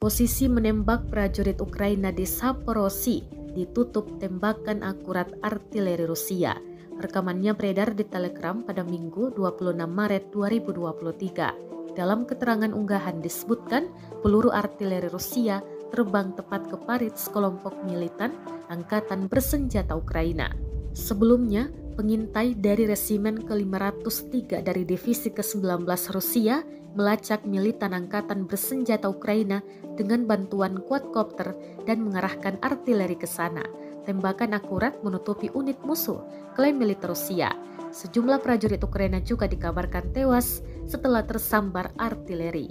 Posisi menembak prajurit Ukraina di Zaporozhye ditutup tembakan akurat artileri Rusia. Rekamannya beredar di Telegram pada Minggu 26 Maret 2023. Dalam keterangan unggahan disebutkan peluru artileri Rusia terbang tepat ke parit sekelompok militan angkatan bersenjata Ukraina. Sebelumnya, pengintai dari resimen ke-503 dari divisi ke-19 Rusia melacak militan angkatan bersenjata Ukraina dengan bantuan quadcopter dan mengarahkan artileri ke sana. Tembakan akurat menutupi unit musuh, klaim militer Rusia. Sejumlah prajurit Ukraina juga dikabarkan tewas setelah tersambar artileri.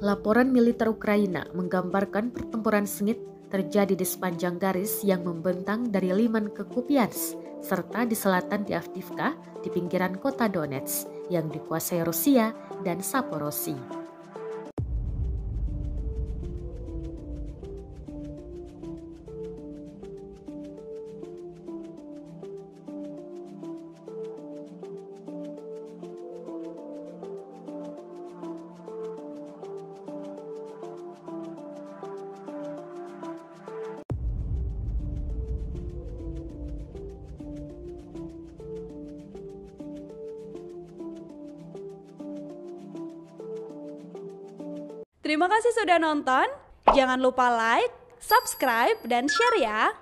Laporan militer Ukraina menggambarkan pertempuran sengit terjadi di sepanjang garis yang membentang dari Liman ke Kupiansk, serta di selatan di Avdiivka, di pinggiran kota Donetsk yang dikuasai Rusia dan Zaporozhye. Terima kasih sudah nonton. Jangan lupa like, subscribe, dan share ya.